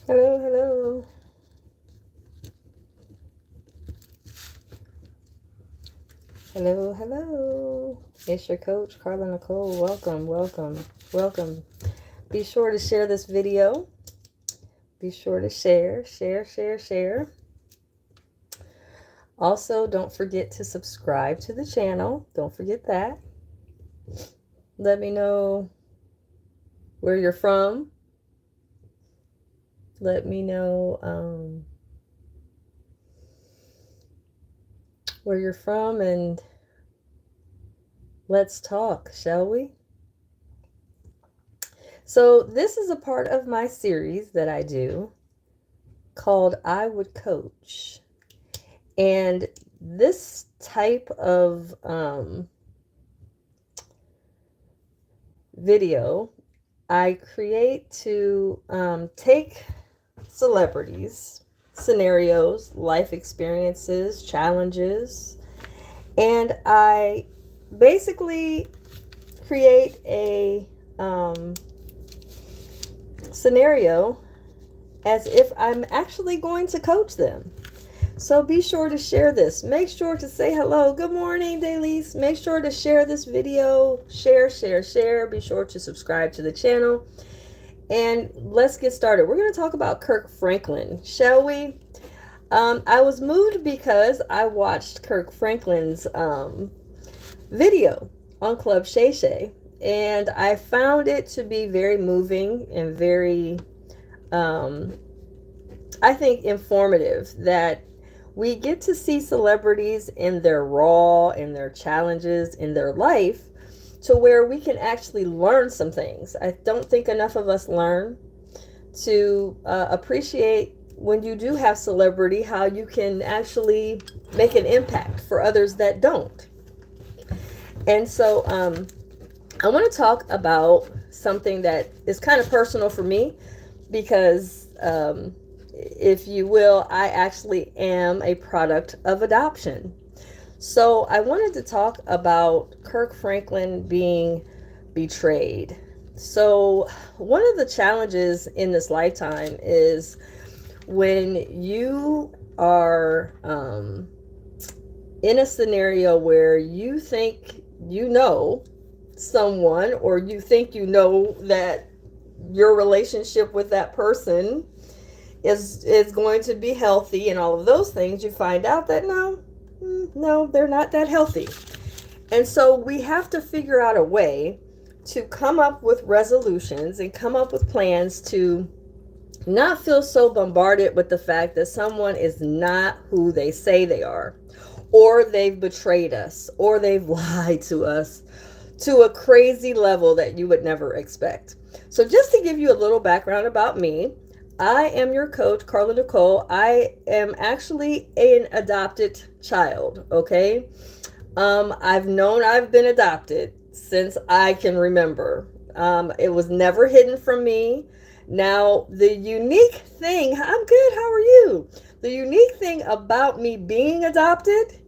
Hello, hello. Hello, hello. It's your coach, Carla Nicole. Welcome, welcome, welcome. Be sure to share this video. Be sure to share. Also, don't forget to subscribe to the channel. Don't forget that. Let me know where you're from. Let me know where you're from, and let's talk, shall we? So, this is a part of my series that I do called I Would Coach. And this type of video I create to take celebrities, scenarios, life experiences, challenges, and I basically create a scenario as if I'm actually going to coach them. So be sure to share this. Make sure to say hello. Good morning, Dailies. Make sure to share this video. Share. Be sure to subscribe to the channel. And let's get started. We're going to talk about Kirk Franklin, shall we? I was moved because I watched Kirk Franklin's video on Club Shay Shay, and I found it to be very moving and very, I think, informative that we get to see celebrities in their raw, in their challenges, in their life, to where we can actually learn some things. I don't think enough of us learn to appreciate when you do have celebrity, how you can actually make an impact for others that don't. And so I want to talk about something that is kind of personal for me because if you will, I actually am a product of adoption. So I wanted to talk about Kirk Franklin being betrayed. So one of the challenges in this lifetime is when you are in a scenario where you think you know someone, or you think you know that your relationship with that person is going to be healthy and all of those things, you find out that no, they're not that healthy. And so we have to figure out a way to come up with resolutions and come up with plans to not feel so bombarded with the fact that someone is not who they say they are, or they've betrayed us, or they've lied to us to a crazy level that you would never expect. So just to give you a little background about me, I am your coach, Carla Nicole. I am actually an adopted child, okay? I've been adopted since I can remember. It was never hidden from me. Now, the unique thing, I'm good, how are you? The unique thing about me being adopted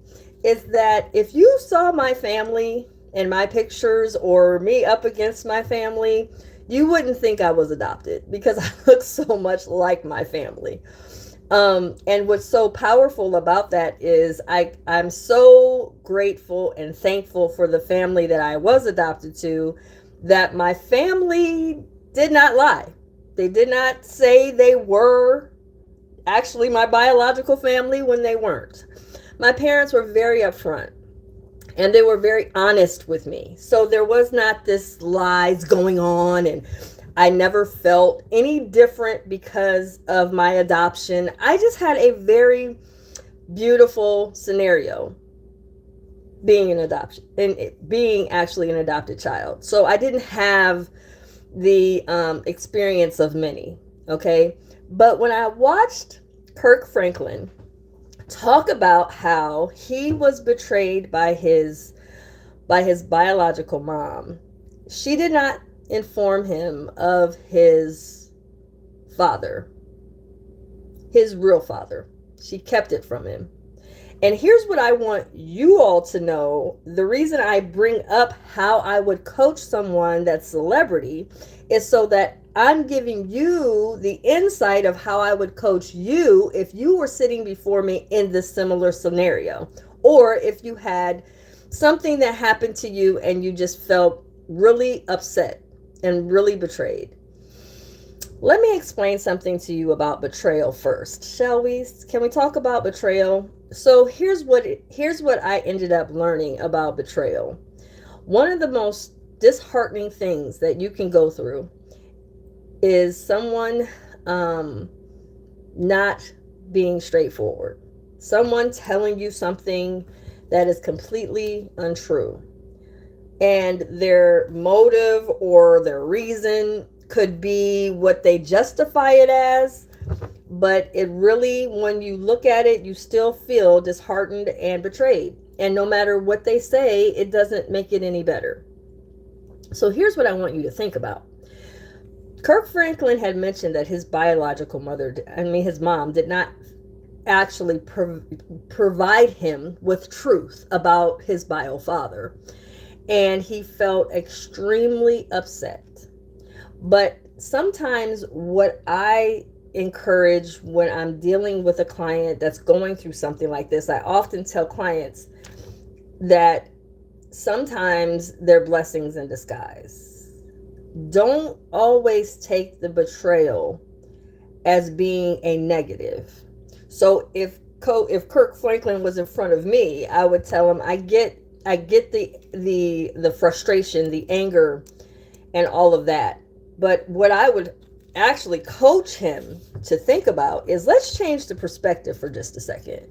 is that if you saw my family and my pictures, or me up against my family, you wouldn't think I was adopted because I look so much like my family. And what's so powerful about that is I'm so grateful and thankful for the family that I was adopted to, that my family did not lie. They did not say they were actually my biological family when they weren't. My parents were very upfront and they were very honest with me. So there was not this lies going on, and I never felt any different because of my adoption. I just had a very beautiful scenario being an adoption and being actually an adopted child. So I didn't have the experience of many, okay? But when I watched Kirk Franklin talk about how he was betrayed by his biological mom, she did not inform him of his father, his real father. She kept it from him. And here's what I want you all to know. The reason I bring up how I would coach someone that's celebrity is so that I'm giving you the insight of how I would coach you if you were sitting before me in this similar scenario, or if you had something that happened to you and you just felt really upset and really betrayed. Let me explain something to you about betrayal first, shall we? Can we talk about betrayal? So here's what I ended up learning about betrayal. One of the most disheartening things that you can go through is someone not being straightforward, someone telling you something that is completely untrue, and their motive or their reason could be what they justify it as, but it really, when you look at it, you still feel disheartened and betrayed, and no matter what they say, it doesn't make it any better. So here's what I want you to think about. Kirk Franklin had mentioned that his biological mother, his mom, did not actually provide him with truth about his bio father. And he felt extremely upset. But sometimes what I encourage when I'm dealing with a client that's going through something like this, I often tell clients that sometimes they're blessings in disguise. Don't always take the betrayal as being a negative. So if Kirk Franklin was in front of me, I would tell him, I get the frustration, the anger, and all of that. But what I would actually coach him to think about is, let's change the perspective for just a second.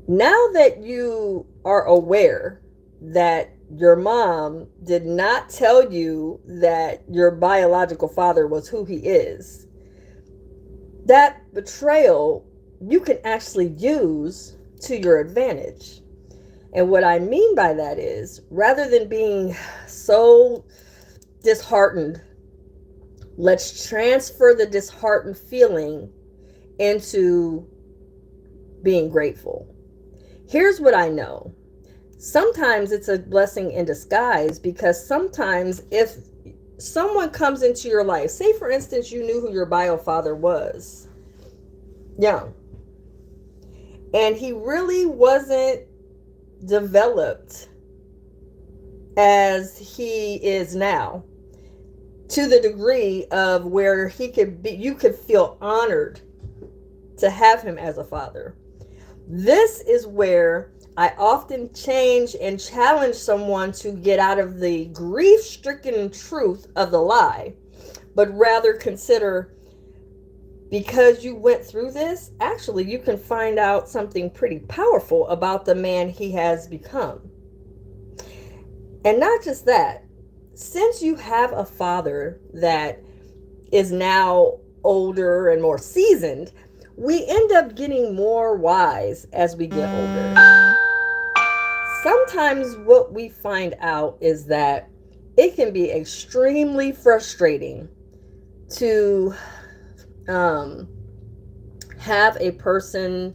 Now that you are aware that your mom did not tell you that your biological father was who he is, that betrayal you can actually use to your advantage. And what I mean by that is, rather than being so disheartened, let's transfer the disheartened feeling into being grateful. Here's what I know. Sometimes it's a blessing in disguise, because sometimes if someone comes into your life, say for instance, you knew who your bio father was young, and he really wasn't developed as he is now, to the degree of where he could be, you could feel honored to have him as a father. This is where I often change and challenge someone to get out of the grief-stricken truth of the lie, but rather consider, because you went through this, actually you can find out something pretty powerful about the man he has become. And not just that, since you have a father that is now older and more seasoned, we end up getting more wise as we get older. Sometimes what we find out is that it can be extremely frustrating to have a person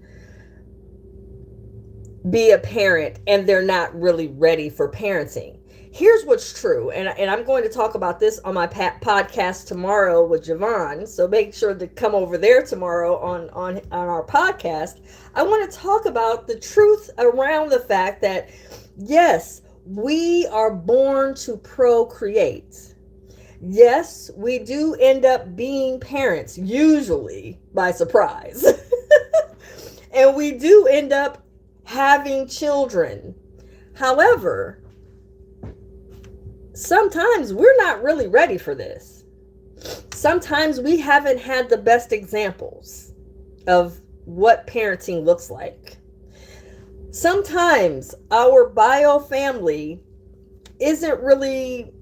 be a parent and they're not really ready for parenting. Here's what's true, and I'm going to talk about this on my podcast tomorrow with Javon, so make sure to come over there tomorrow on our podcast. I want to talk about the truth around the fact that, yes, we are born to procreate. Yes, we do end up being parents, usually by surprise. And we do end up having children. However, sometimes we're not really ready for this. Sometimes we haven't had the best examples of what parenting looks like. Sometimes our bio family isn't really,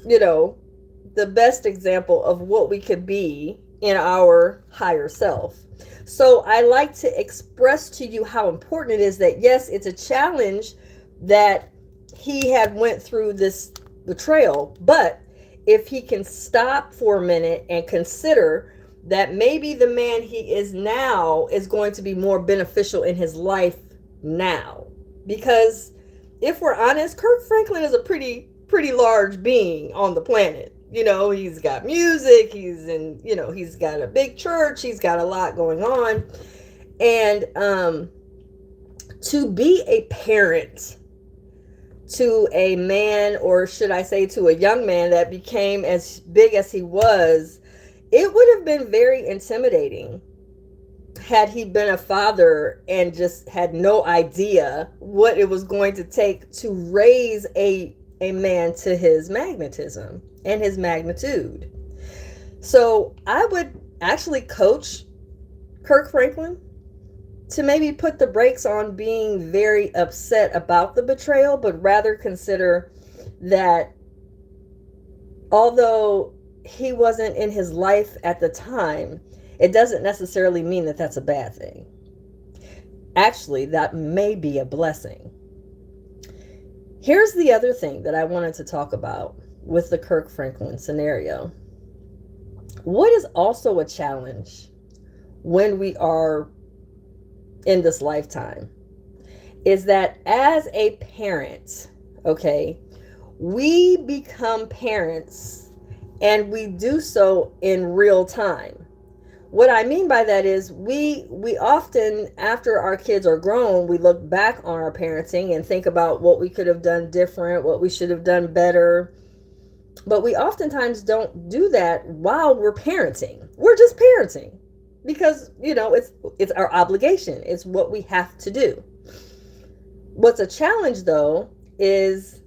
the best example of what we could be in our higher self. So I like to express to you how important it is that, yes, it's a challenge that he had went through this betrayal, but if he can stop for a minute and consider that maybe the man he is now is going to be more beneficial in his life now. Because if we're honest, Kirk Franklin is a pretty pretty large being on the planet. He's got music, he's got a big church, he's got a lot going on. And to be a parent to a man, or should I say to a young man that became as big as he was, it would have been very intimidating had he been a father and just had no idea what it was going to take to raise a man to his magnetism and his magnitude. So I would actually coach Kirk Franklin to maybe put the brakes on being very upset about the betrayal, but rather consider that although he wasn't in his life at the time, it doesn't necessarily mean that that's a bad thing. Actually, that may be a blessing. Here's the other thing that I wanted to talk about with the Kirk Franklin scenario. What is also a challenge when we are in this lifetime is that as a parent, okay, we become parents and we do so in real time. What I mean by that is we often, after our kids are grown, we look back on our parenting and think about what we could have done different, what we should have done better. But we oftentimes don't do that while we're parenting. We're just parenting because, it's our obligation. It's what we have to do. What's a challenge, though, is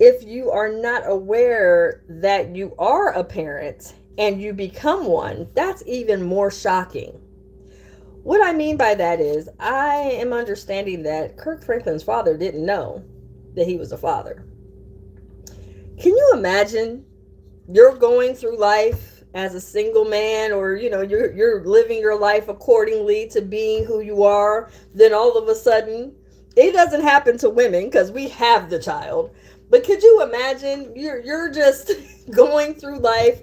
if you are not aware that you are a parent and you become one, that's even more shocking. What I mean by that is I am understanding that Kirk Franklin's father didn't know that he was a father. Can you imagine you're going through life as a single man, or you're living your life accordingly to being who you are, then all of a sudden, it doesn't happen to women because we have the child, but could you imagine you're just going through life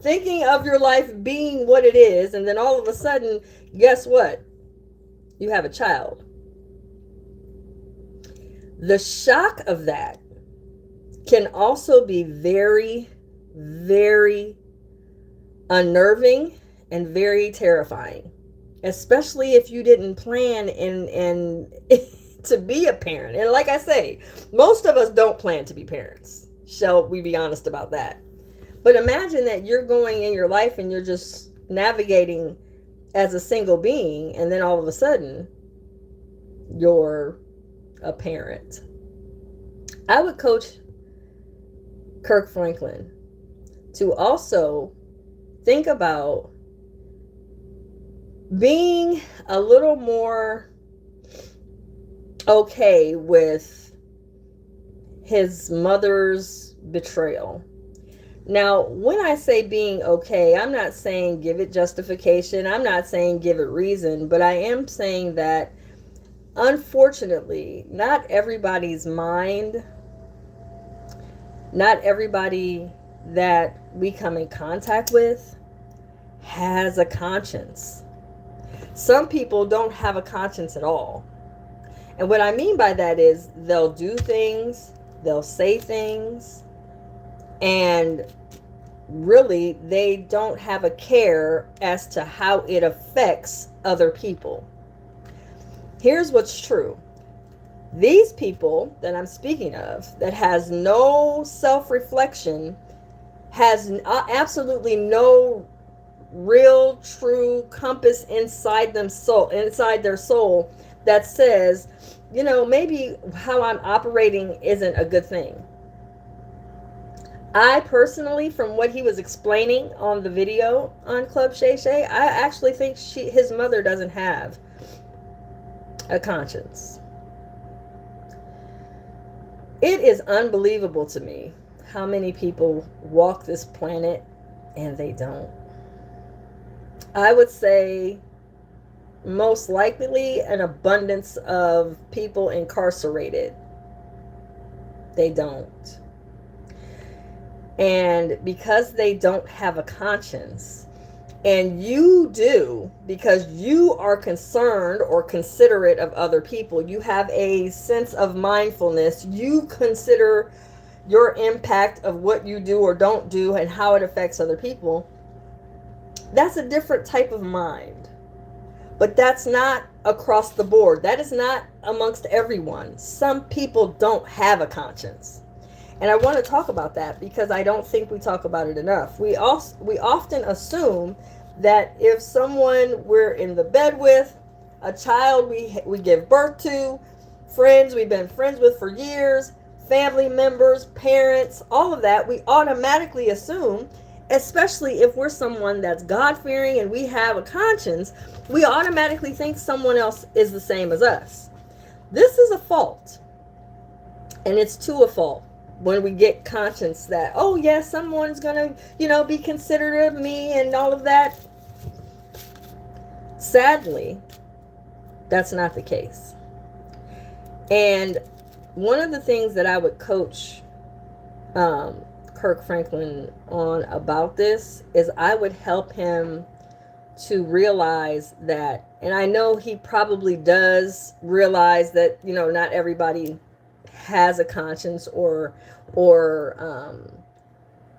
thinking of your life being what it is, and then all of a sudden, guess what? You have a child. The shock of that can also be very, very unnerving and very terrifying, especially if you didn't plan and to be a parent. And like I say, most of us don't plan to be parents. Shall we be honest about that? But imagine that you're going in your life and you're just navigating as a single being, and then all of a sudden you're a parent. I would coach Kirk Franklin to also think about being a little more okay with his mother's betrayal. Now, when I say being okay, I'm not saying give it justification. I'm not saying give it reason, but I am saying that unfortunately, not everybody's mind, not everybody that we come in contact with has a conscience. Some people don't have a conscience at all. And what I mean by that is they'll do things, they'll say things, and really they don't have a care as to how it affects other people. Here's what's true. These people that I'm speaking of, that has no self-reflection, has absolutely no real true compass inside their soul that says, maybe how I'm operating isn't a good thing. I personally, from what he was explaining on the video on Club Shay Shay, I actually think his mother doesn't have a conscience. It is unbelievable to me how many people walk this planet and they don't. I would say most likely an abundance of people incarcerated. They don't. And because they don't have a conscience, and you do, because you are concerned or considerate of other people, you have a sense of mindfulness, you consider your impact of what you do or don't do and how it affects other people, that's a different type of mind. But that's not across the board. That is not amongst everyone. Some people don't have a conscience. And I want to talk about that because I don't think we talk about it enough. We often assume that if someone we're in the bed with, a child we give birth to, friends we've been friends with for years, family members, parents, all of that, we automatically assume, especially if we're someone that's God-fearing and we have a conscience, we automatically think someone else is the same as us. This is a fault. And it's to a fault when we get conscience that, oh yeah, someone's gonna, be considerate of me and all of that. Sadly, that's not the case. And one of the things that I would coach Kirk Franklin on about this is I would help him to realize that, and I know he probably does realize that, not everybody has a conscience or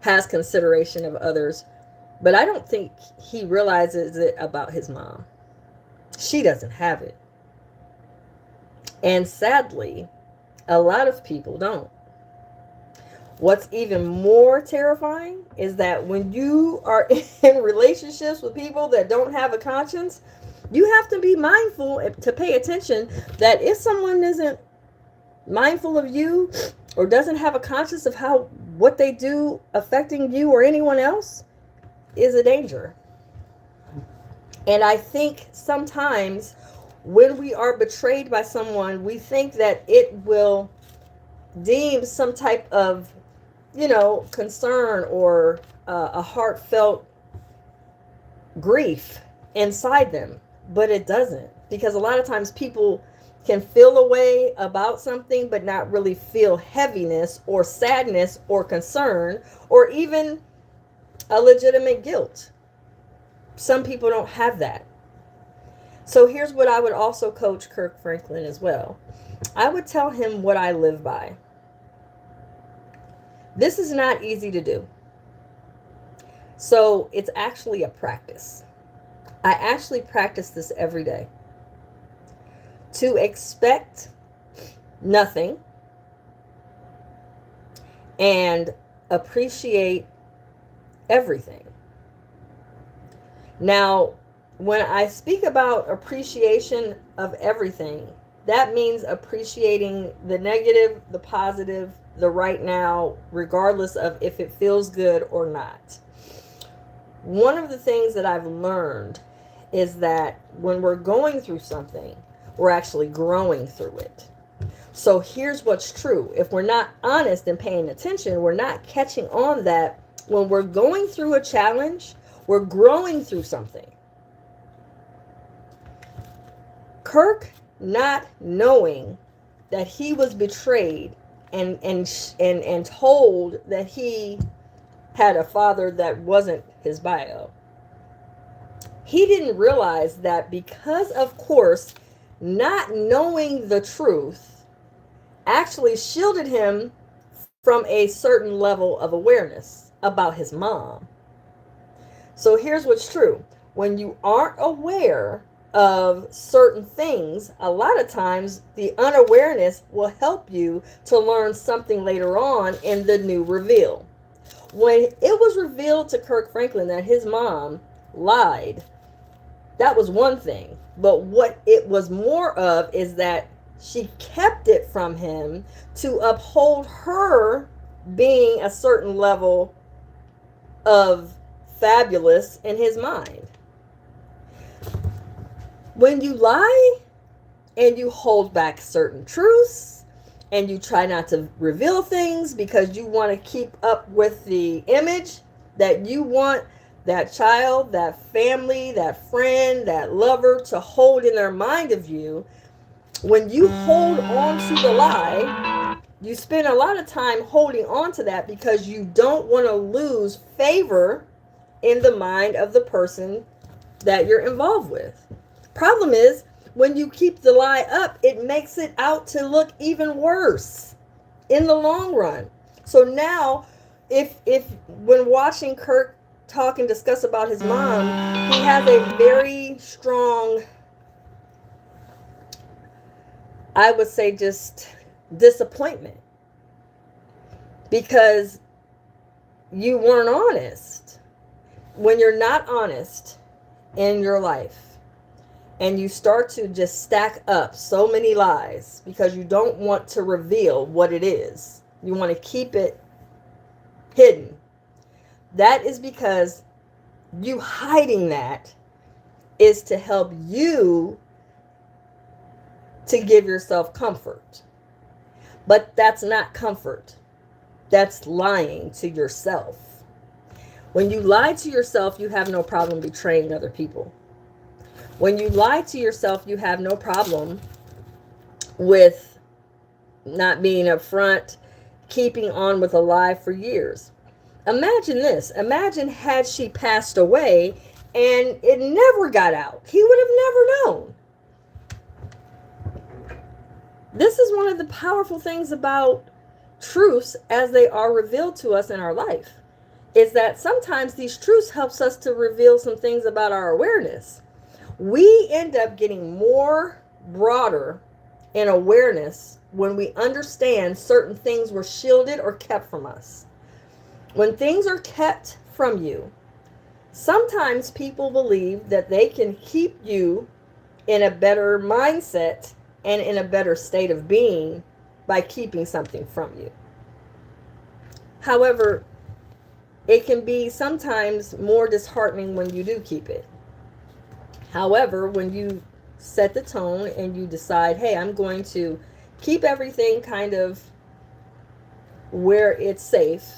has consideration of others, but I don't think he realizes it about his mom. She doesn't have it. And sadly, a lot of people don't. What's even more terrifying is that when you are in relationships with people that don't have a conscience, you have to be mindful to pay attention that if someone isn't mindful of you or doesn't have a conscience of how what they do affecting you or anyone else is a danger. And I think sometimes when we are betrayed by someone, we think that it will deem some type of, concern or a heartfelt grief inside them. But it doesn't. Because a lot of times people can feel a way about something, but not really feel heaviness or sadness or concern or even a legitimate guilt. Some people don't have that. So here's what I would also coach Kirk Franklin as well. I would tell him what I live by. This is not easy to do. So it's actually a practice. I actually practice this every day. To expect nothing and appreciate everything. Now, when I speak about appreciation of everything, that means appreciating the negative, the positive, the right now, regardless of if it feels good or not. One of the things that I've learned is that when we're going through something, we're actually growing through it. So here's what's true. If we're not honest and paying attention, we're not catching on that when we're going through a challenge, we're growing through something. Kirk, not knowing that he was betrayed and told that he had a father that wasn't his bio, he didn't realize that because, of course, not knowing the truth actually shielded him from a certain level of awareness about his mom. So here's what's true. When you aren't aware of certain things, a lot of times the unawareness will help you to learn something later on in the new reveal. When it was revealed to Kirk Franklin that his mom lied, that was one thing. But what it was more of is that she kept it from him to uphold her being a certain level of fabulous in his mind. When you lie and you hold back certain truths and you try not to reveal things because you want to keep up with the image that you want that child, that family, that friend, that lover to hold in their mind of you, when you hold on to the lie, you spend a lot of time holding on to that because you don't want to lose favor in the mind of the person that you're involved with. Problem is, when you keep the lie up, it makes it out to look even worse in the long run. So now, if when watching Kirk talk and discuss about his mom, he has a very strong, I would say, just disappointment because you weren't honest. When you're not honest in your life and you start to just stack up so many lies because you don't want to reveal what it is, you want to keep it hidden. That is because you hiding that is to help you to give yourself comfort. But that's not comfort. That's lying to yourself. When you lie to yourself, you have no problem betraying other people. When you lie to yourself, you have no problem with not being upfront, keeping on with a lie for years. Imagine this. Imagine had she passed away and it never got out. He would have never known. This is one of the powerful things about truths as they are revealed to us in our life, is that sometimes these truths helps us to reveal some things about our awareness. We end up getting more broader in awareness when we understand certain things were shielded or kept from us. When things are kept from you, sometimes people believe that they can keep you in a better mindset and in a better state of being by keeping something from you. However, it can be sometimes more disheartening when you do keep it. However, when you set the tone and you decide, hey, I'm going to keep everything kind of where it's safe,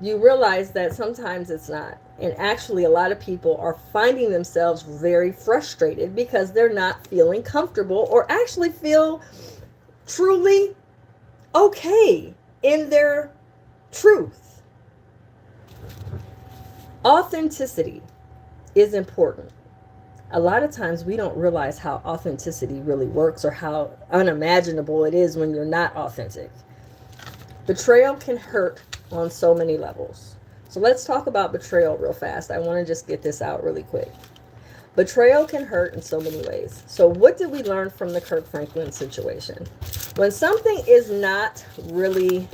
you realize that sometimes it's not. And actually, a lot of people are finding themselves very frustrated because they're not feeling comfortable or actually feel truly okay in their truth. Authenticity is important. A lot of times we don't realize how authenticity really works or how unimaginable it is when you're not authentic. Betrayal can hurt on so many levels. So let's talk about betrayal real fast. I want to just get this out really quick. Betrayal can hurt in so many ways. So what did we learn from the Kirk Franklin situation? When something is not really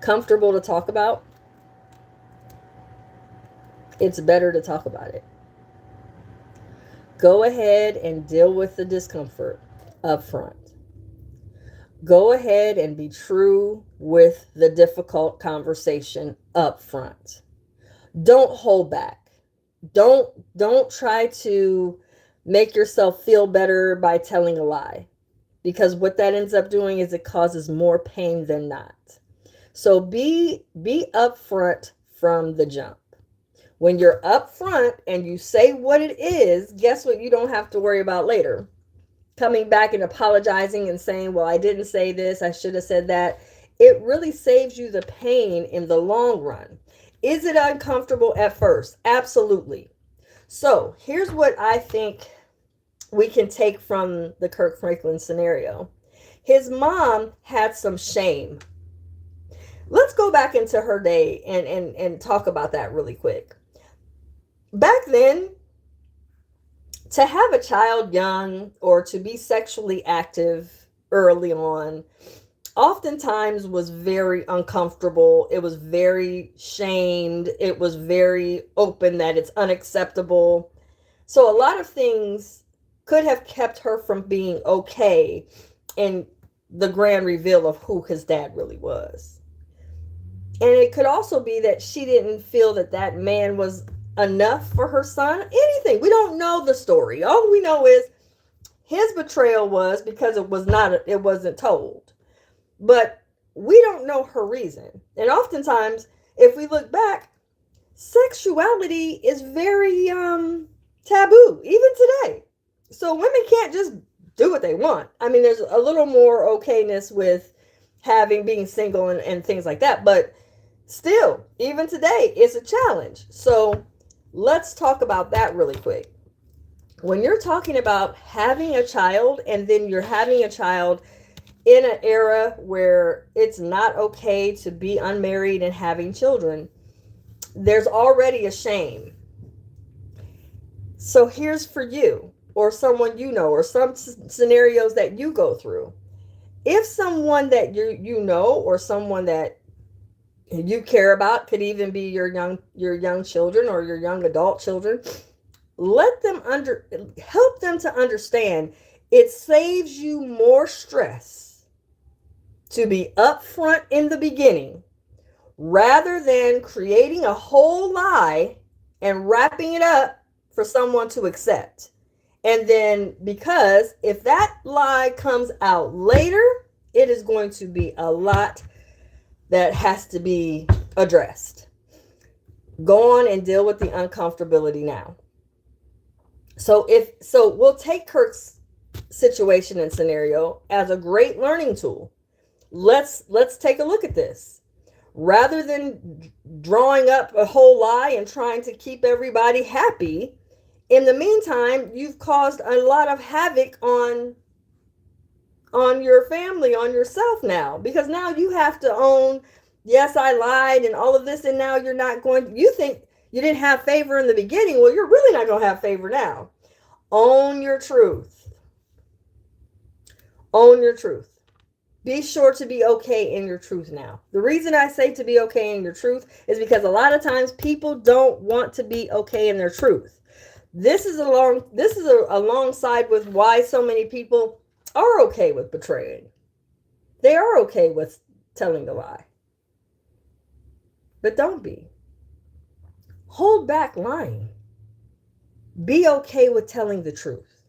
comfortable to talk about, it's better to talk about it. Go ahead and deal with the discomfort up front. Go ahead and be true with the difficult conversation up front. Don't hold back. Don't try to make yourself feel better by telling a lie, because what that ends up doing is it causes more pain than not. So be upfront from the jump. When you're upfront and you say what it is, guess what? You don't have to worry about later coming back and apologizing and saying, well, I didn't say this, I should have said that. It really saves you the pain in the long run. Is it uncomfortable at first? Absolutely. So here's what I think we can take from the Kirk Franklin scenario. His mom had some shame. Let's go back into her day and talk about that really quick. Back then, to have a child young or to be sexually active early on oftentimes was very uncomfortable. It was very shamed. It was very open that it's unacceptable. So a lot of things could have kept her from being okay in the grand reveal of who his dad really was. And it could also be that she didn't feel that that man was enough for her son. Anything. We don't know the story. All we know is his betrayal was because it wasn't told. But we don't know her reason. And oftentimes, if we look back, sexuality is very taboo, even today. So women can't just do what they want. I mean, there's a little more okayness with being single and things like that. But still, even today, it's a challenge. So let's talk about that really quick. When you're talking about having a child and then you're having a child in an era where it's not okay to be unmarried and having children, there's already a shame. So here's for you, or someone you know, or some scenarios that you go through. If someone that you know, or someone that you care about, could even be your young children or your young adult children, help them to understand it saves you more stress to be upfront in the beginning rather than creating a whole lie and wrapping it up for someone to accept. And then, because if that lie comes out later, it is going to be a lot that has to be addressed. Go on and deal with the uncomfortability now. So we'll take Kirk's situation and scenario as a great learning tool. Let's take a look at this. Rather than drawing up a whole lie and trying to keep everybody happy, in the meantime, you've caused a lot of havoc on your family, on yourself now, because now you have to own, yes, I lied and all of this, and now you're not going, you think you didn't have favor in the beginning. Well, you're really not going to have favor now. Own your truth. Own your truth. Be sure to be okay in your truth now. The reason I say to be okay in your truth is because a lot of times people don't want to be okay in their truth. This is alongside with why so many people are okay with betraying. They are okay with telling the lie. But don't be. Hold back lying. Be okay with telling the truth.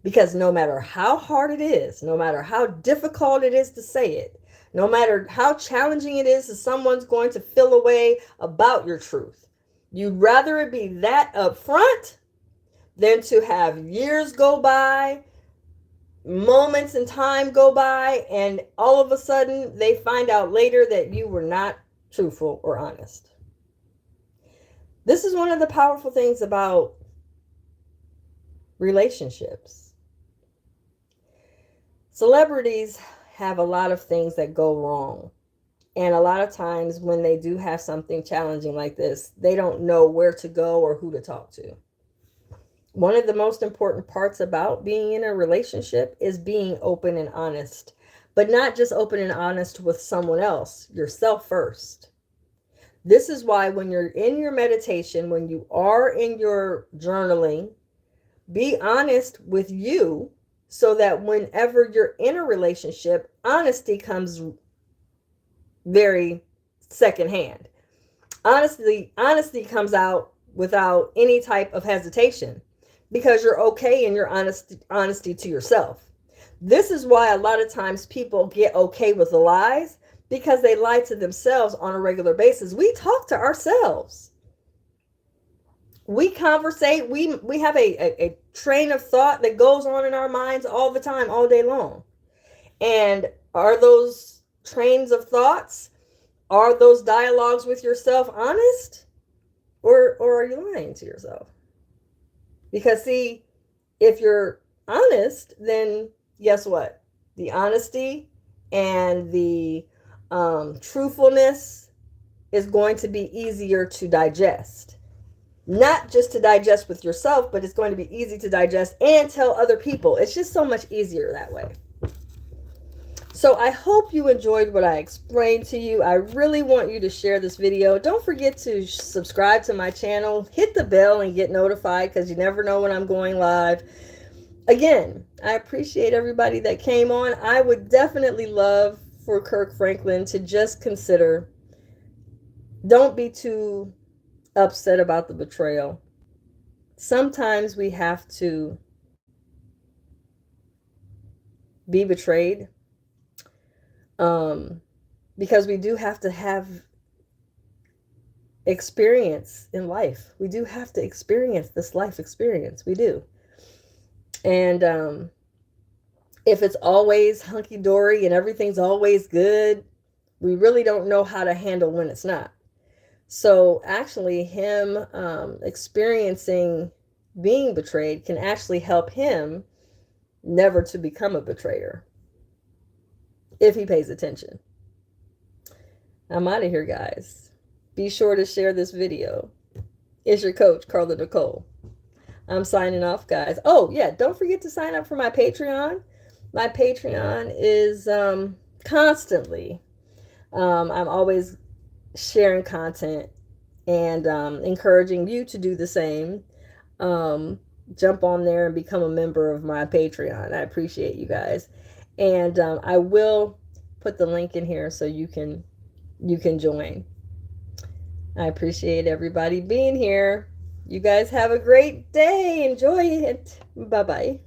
Because no matter how hard it is, no matter how difficult it is to say it, no matter how challenging it is, someone's going to feel away about your truth. You'd rather it be that upfront than to have years go by, moments in time go by, and all of a sudden they find out later that you were not truthful or honest. This is one of the powerful things about relationships. Celebrities have a lot of things that go wrong. And a lot of times when they do have something challenging like this, they don't know where to go or who to talk to. One of the most important parts about being in a relationship is being open and honest, but not just open and honest with someone else, yourself first. This is why when you're in your meditation, when you are in your journaling, be honest with you so that whenever you're in a relationship, honesty comes very secondhand. Honesty comes out without any type of hesitation because you're okay in your honesty to yourself. This is why a lot of times people get okay with the lies, because they lie to themselves on a regular basis. We talk to ourselves. We conversate. We have a train of thought that goes on in our minds all the time, all day long. And are those trains of thoughts, are those dialogues with yourself honest? Or are you lying to yourself? Because see, if you're honest, then guess what? The honesty and the truthfulness is going to be easier to digest. Not just to digest with yourself, but it's going to be easy to digest and tell other people. It's just so much easier that way. So I hope you enjoyed what I explained to you. I really want you to share this video. Don't forget to subscribe to my channel. Hit the bell and get notified, because you never know when I'm going live. Again, I appreciate everybody that came on. I would definitely love for Kirk Franklin to just consider, don't be too upset about the betrayal. Sometimes we have to be betrayed, because we do have to have experience in life. We do have to experience this life experience. We do. And if it's always hunky-dory and everything's always good, we really don't know how to handle when it's not. So actually him experiencing being betrayed can actually help him never to become a betrayer. if he pays attention. I'm out of here, guys. Be sure to share this video. It's your coach, Carla Nicole. I'm signing off, guys. Oh, yeah, don't forget to sign up for my Patreon. My Patreon is constantly, I'm always sharing content and encouraging you to do the same. Jump on there and become a member of my Patreon. I appreciate you guys. And I will put the link in here so you can join. I appreciate everybody being here. You guys have a great day. Enjoy it. Bye-bye.